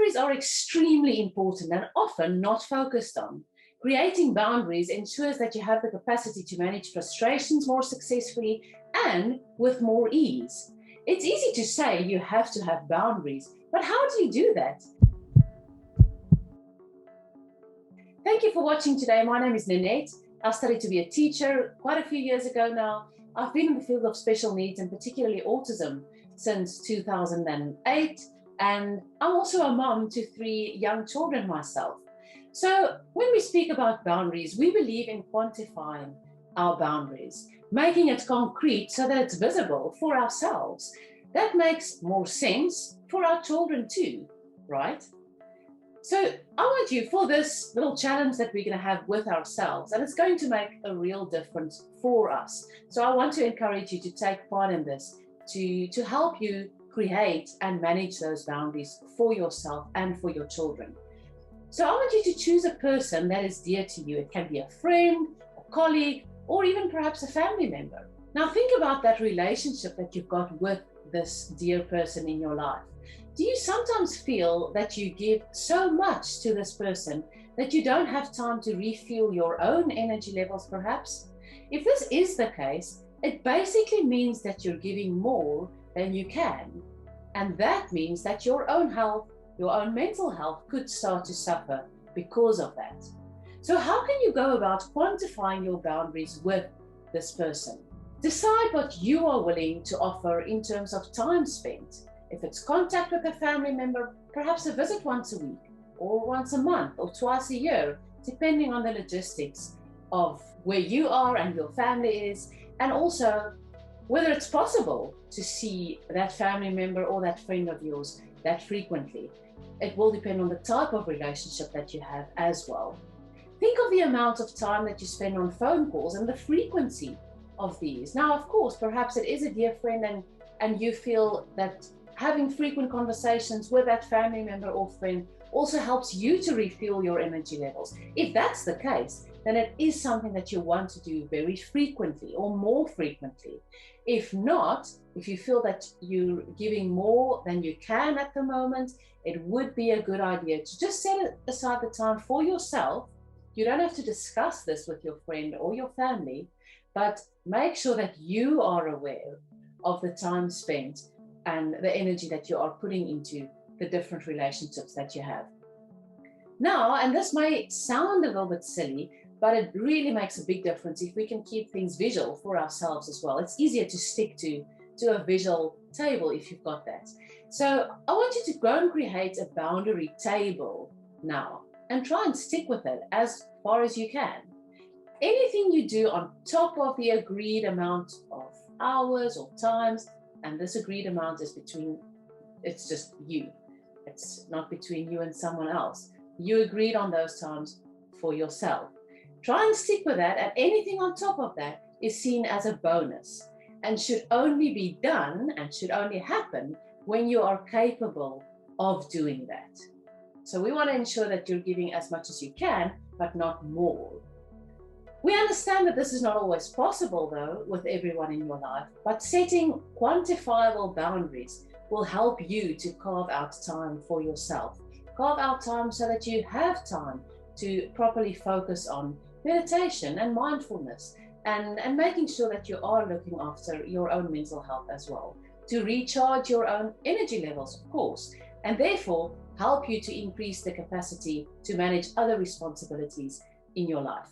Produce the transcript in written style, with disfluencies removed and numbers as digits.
Boundaries are extremely important and often not focused on. Creating boundaries ensures that you have the capacity to manage frustrations more successfully and with more ease. It's easy to say you have to have boundaries, but how do you do that? Thank you for watching today. My name is Nanette. I studied to be a teacher quite a few years ago now. I've been in the field of special needs and particularly autism since 2008. And I'm also a mom to 3 young children myself. So when we speak about boundaries, we believe in quantifying our boundaries, making it concrete so that it's visible for ourselves. That makes more sense for our children too, right? So I want you for this little challenge that we're going to have with ourselves, and it's going to make a real difference for us. So I want to encourage you to take part in this, to help you create and manage those boundaries for yourself and for your children. So I want you to choose a person that is dear to you. It can be a friend, a colleague, or even perhaps a family member. Now think about that relationship that you've got with this dear person in your life. Do you sometimes feel that you give so much to this person that you don't have time to refuel your own energy levels perhaps? If this is the case, it basically means that you're giving more than you can. And that means that your own health, your own mental health could start to suffer because of that. So how can you go about quantifying your boundaries with this person? Decide what you are willing to offer in terms of time spent. If it's contact with a family member, perhaps a visit once a week, or once a month, or twice a year, depending on the logistics of where you are and your family is, and also whether it's possible to see that family member or that friend of yours that frequently. It will depend on the type of relationship that you have as well. Think of the amount of time that you spend on phone calls and the frequency of these. Now, of course, perhaps it is a dear friend and you feel that having frequent conversations with that family member or friend also helps you to refuel your energy levels. If that's the case, then it is something that you want to do very frequently or more frequently. If not, if you feel that you're giving more than you can at the moment, it would be a good idea to just set aside the time for yourself. You don't have to discuss this with your friend or your family, but make sure that you are aware of the time spent and the energy that you are putting into the different relationships that you have. Now, and this may sound a little bit silly, but it really makes a big difference if we can keep things visual for ourselves as well. It's easier to stick to a visual table if you've got that. So I want you to go and create a boundary table now and try and stick with it as far as you can. Anything you do on top of the agreed amount of hours or times, and this agreed amount is it's just you. It's not between you and someone else. You agreed on those times for yourself. Try and stick with that, and anything on top of that is seen as a bonus and should only be done and should only happen when you are capable of doing that. So we want to ensure that you're giving as much as you can, but not more. We understand that this is not always possible, though, with everyone in your life, but setting quantifiable boundaries will help you to carve out time for yourself. Carve out time so that you have time to properly focus on meditation and mindfulness and making sure that you are looking after your own mental health as well, to recharge your own energy levels, of course, and therefore help you to increase the capacity to manage other responsibilities in your life.